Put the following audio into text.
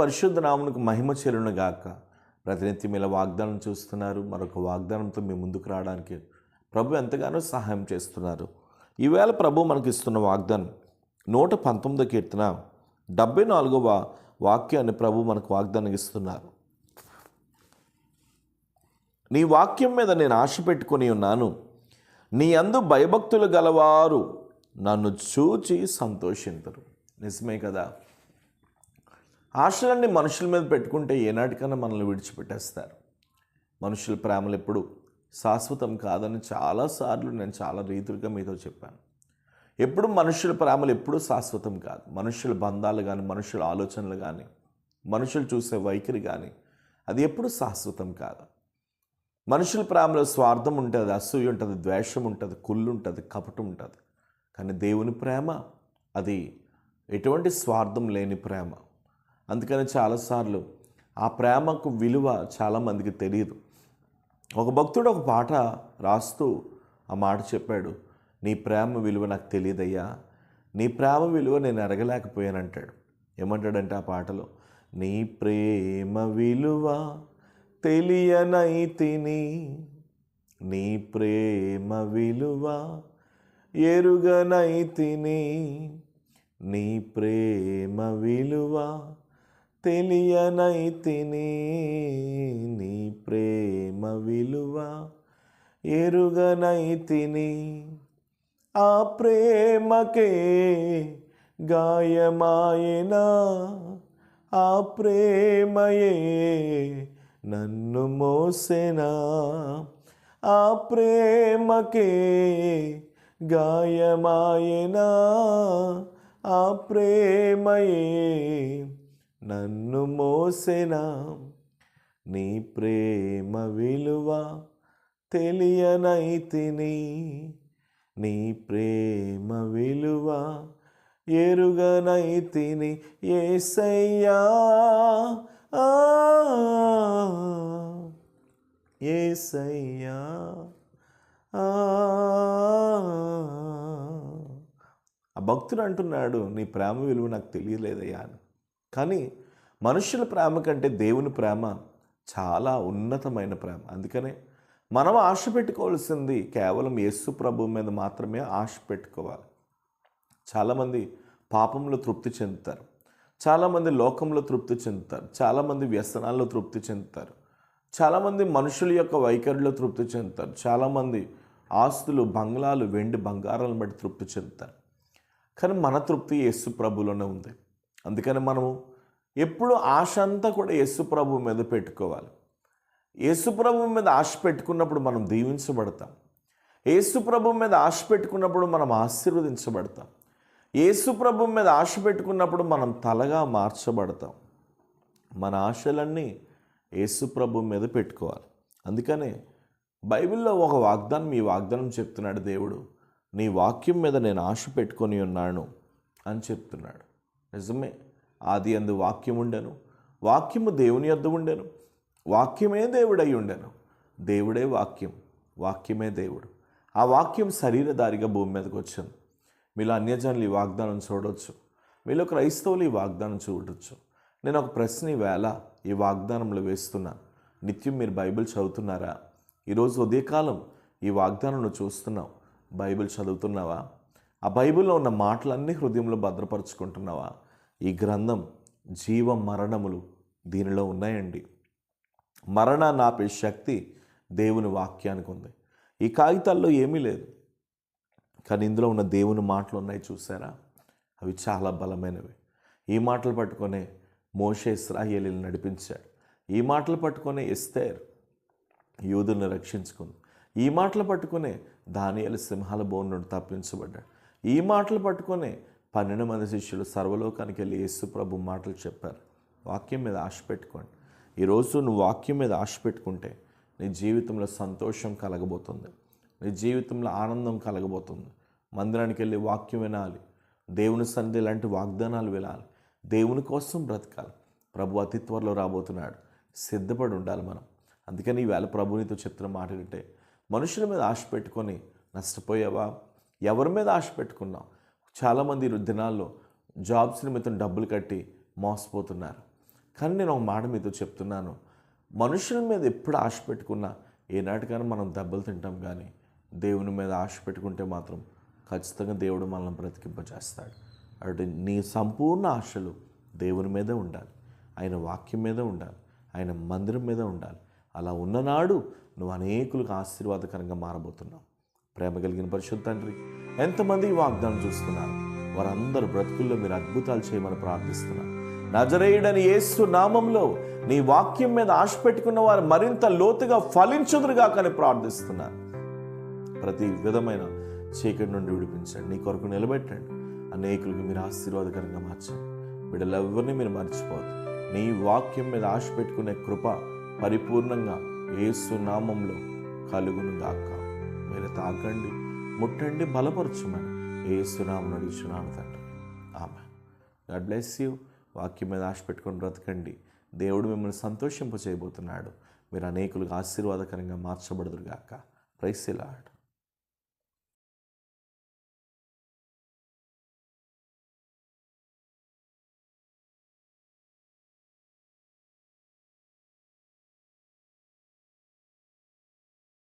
పరిశుద్ధ నామమునకు మహిమ చెల్లును గాక. ప్రతినిత్యం ఇలా వాగ్దానం చూస్తున్నారు. మరొక వాగ్దానంతో మీ ముందుకు రావడానికి ప్రభు ఎంతగానో సహాయం చేస్తున్నారు. ఈవేళ ప్రభు మనకి ఇస్తున్న వాగ్దానం 119 కీర్తన 74వ వాక్యాన్ని ప్రభు మనకు వాగ్దానం ఇస్తున్నారు. నీ వాక్యం మీద నేను ఆశ పెట్టుకొని ఉన్నాను. నీ యందు భయభక్తులు గలవారు నన్ను చూచి సంతోషింతురు. నిజమే కదా. ఆశలన్నీ మనుషుల మీద పెట్టుకుంటే ఏనాటికన్నా మనల్ని విడిచిపెట్టేస్తారు. మనుషుల ప్రేమలు ఎప్పుడు శాశ్వతం కాదని చాలాసార్లు నేను చాలా రీతులుగా మీతో చెప్పాను. ఎప్పుడు మనుషుల ప్రేమలు ఎప్పుడూ శాశ్వతం కాదు. మనుషుల బంధాలు కానీ, మనుషుల ఆలోచనలు కానీ, మనుషులు చూసే వైఖరి కానీ అది ఎప్పుడు శాశ్వతం కాదు. మనుషుల ప్రేమలో స్వార్థం ఉంటుంది, అసూయ ఉంటుంది, ద్వేషం ఉంటుంది, కుళ్ళు ఉంటుంది, కపటం ఉంటుంది. కానీ దేవుని ప్రేమ అది ఎటువంటి స్వార్థం లేని ప్రేమ. అందుకని చాలాసార్లు ఆ ప్రేమకు విలువ చాలామందికి తెలియదు. ఒక భక్తుడు ఒక పాట రాస్తూ ఆ మాట చెప్పాడు, నీ ప్రేమ విలువ నాకు తెలియదయ్యా, నీ ప్రేమ విలువ నేను ఎరగలేకపోయానంటాడు. ఏమంటాడంటే ఆ పాటలో, నీ ప్రేమ విలువ తెలియనైతిని, నీ ప్రేమ విలువ ఎరుగనైతిని, నీ ప్రేమ విలువ తెలియనైతిని, నీ ప్రేమ విలువ ఎరుగనైతిని. ఆ ప్రేమకే గాయమాయనా, ఆ ప్రేమయే నన్ను మోసెనా, ఆ ప్రేమకే గాయమాయనా, ఆ ప్రేమయే నన్ను మోసెనా. నీ ప్రేమ విలువ తెలియనైతిని, నీ ప్రేమ విలువ ఎరుగనైతిని. యేసయ్యా యేసయ్యా ఆ భక్తుడు అంటున్నాడు, నీ ప్రేమ విలువ నాకు తెలియలేదయ్యా అని. కానీ మనుషుల ప్రేమ కంటే దేవుని ప్రేమ చాలా ఉన్నతమైన ప్రేమ. అందుకనే మనం ఆశ పెట్టుకోవాల్సింది కేవలం యేసు ప్రభు మీద మాత్రమే ఆశ పెట్టుకోవాలి. చాలామంది పాపంలో తృప్తి చెందుతారు, చాలామంది లోకంలో తృప్తి చెందుతారు, చాలామంది వ్యసనాల్లో తృప్తి చెందుతారు, చాలామంది మనుషుల యొక్క వైఖరిలో తృప్తి చెందుతారు, చాలామంది ఆస్తులు, బంగ్లాలు, వెండి బంగారాలను బట్టి తృప్తి చెందుతారు. కానీ మన తృప్తి యేసు ప్రభులోనే ఉంది. అందుకని మనము ఎప్పుడు ఆశ అంతా కూడా యేసు ప్రభు మీద పెట్టుకోవాలి. యేసు ప్రభు మీద ఆశ పెట్టుకున్నప్పుడు మనం దీవించబడతాం. యేసు ప్రభు మీద ఆశ పెట్టుకున్నప్పుడు మనం ఆశీర్వదించబడతాం. యేసు ప్రభు మీద ఆశ పెట్టుకున్నప్పుడు మనం తలగా మార్చబడతాం. మన ఆశలన్నీ యేసు ప్రభు మీద పెట్టుకోవాలి. అందుకనే బైబిల్లో ఒక వాగ్దానం, ఈ వాగ్దానం చెప్తున్నాడు దేవుడు, నీ వాక్యం మీద నేను ఆశ పెట్టుకొని ఉన్నాను అని చెప్తున్నాడు. నిజమే. ఆది యందు వాక్యం ఉండెను, వాక్యము దేవుని యొద్ద ఉండెను, వాక్యమే దేవుడై ఉండెను, దేవుడే వాక్యం, వాక్యమే దేవుడు. ఆ వాక్యం శరీరధారిగా భూమి మీదకి వచ్చింది. మీలో అన్యజనులు ఈ వాగ్దానం చూడవచ్చు, మీలో క్రైస్తవులు ఈ వాగ్దానం చూడవచ్చు. నేను ఒక ప్రశ్న ఈవేళ ఈ వాగ్దానంలో వేస్తున్నాను. నిత్యం మీరు బైబిల్ చదువుతున్నారా? ఈరోజు ఉదయకాలం ఈ వాగ్దానం చూస్తున్నావు, బైబిల్ చదువుతున్నావా? ఆ బైబిల్లో ఉన్న మాటలన్నీ హృదయంలో భద్రపరుచుకుంటున్నావా? ఈ గ్రంథం జీవ మరణములు దీనిలో ఉన్నాయండి. మరణాన్ని ఆపే శక్తి దేవుని వాక్యానికి ఉంది. ఈ కాగితాల్లో ఏమీ లేదు, కానీ ఇందులో ఉన్న దేవుని మాటలు ఉన్నాయి. చూసారా? అవి చాలా బలమైనవి. ఈ మాటలు పట్టుకొనే మోషే ఇశ్రాయేలీయులను నడిపించాడు. ఈ మాటలు పట్టుకొనే ఎస్తేర్ యూదులను రక్షించుకుంది. ఈ మాటలు పట్టుకునే దానియేలు సింహాల బోను నుండి తప్పించబడ్డాడు. ఈ మాటలు పట్టుకునే 12 మంది శిష్యులు సర్వలోకానికి వెళ్ళి యేసు ప్రభు మాటలు చెప్పారు. వాక్యం మీద ఆశ పెట్టుకోండి. ఈరోజు నువ్వు వాక్యం మీద ఆశ పెట్టుకుంటే నీ జీవితంలో సంతోషం కలగబోతుంది, నీ జీవితంలో ఆనందం కలగబోతుంది. మందిరానికి వెళ్ళి వాక్యం వినాలి, దేవుని సన్నిధి లాంటి వాగ్దానాలు వినాలి, దేవుని కోసం బ్రతకాలి. ప్రభు అతి త్వరలో రాబోతున్నాడు, సిద్ధపడి ఉండాలి మనం. అందుకని ఈవేళ ప్రభు నీతో చెప్తున్న మాట ఏంటంటే, మనుషుల మీద ఆశ పెట్టుకొని నష్టపోయావా? ఎవరి మీద ఆశ పెట్టుకున్నావు? చాలామంది దినాల్లో జాబ్స్ నిమిత్తం డబ్బులు కట్టి మోసపోతున్నారు. కానీ నేను ఒక మాట మీతో చెప్తున్నాను, మనుషుల మీద ఎప్పుడు ఆశ పెట్టుకున్నా ఏనాటికైనా మనం దెబ్బలు తింటాం, కానీ దేవుని మీద ఆశ పెట్టుకుంటే మాత్రం ఖచ్చితంగా దేవుడు మనల్ని బ్రతికింపజేస్తాడు. అటు నీ సంపూర్ణ ఆశలు దేవుని మీదే ఉండాలి, ఆయన వాక్యం మీద ఉండాలి, ఆయన మందిరం మీద ఉండాలి. అలా ఉన్ననాడు నువ్వు అనేకులకు ఆశీర్వాదకరంగా మారబోతున్నావు. ప్రేమ కలిగిన పరిశుద్ధ తండ్రి, ఎంతమంది ఈ వాగ్దానం చూస్తున్నారు, వారందరూ బ్రతుకుల్లో మీరు అద్భుతాలు చేయమని ప్రార్థిస్తున్నాను. నజరేయుడని యేసు నామంలో నీ వాక్యం మీద ఆశ పెట్టుకున్న వారు మరింత లోతుగా ఫలించుదురుగా కానీ ప్రార్థిస్తున్నాను. ప్రతి విధమైన చీకటి నుండి విడిపించండి, నీ కొరకు నిలబెట్టండి, అనేకులకు మీరు ఆశీర్వాదకరంగా మార్చండి. బిడ్డలెవరిని మీరు మర్చిపోవద్దు. నీ వాక్యం మీద ఆశ పెట్టుకునే కృప పరిపూర్ణంగా యేసు నామంలో కలుగును గాక. మీరు తాకండి, ముట్టండి, బలపరచమని యేసు నామమున అడుగుచున్నాను తండ్రి. ఆమేన్. God bless you. వాక్యం మీద ఆశ పెట్టుకొని బ్రతకండి. దేవుడు మిమ్మల్ని సంతోషింప చేయబోతున్నాడు. మీరు అనేకులకు ఆశీర్వాదకరంగా మార్చబడుదురుగాక. Praise the lord.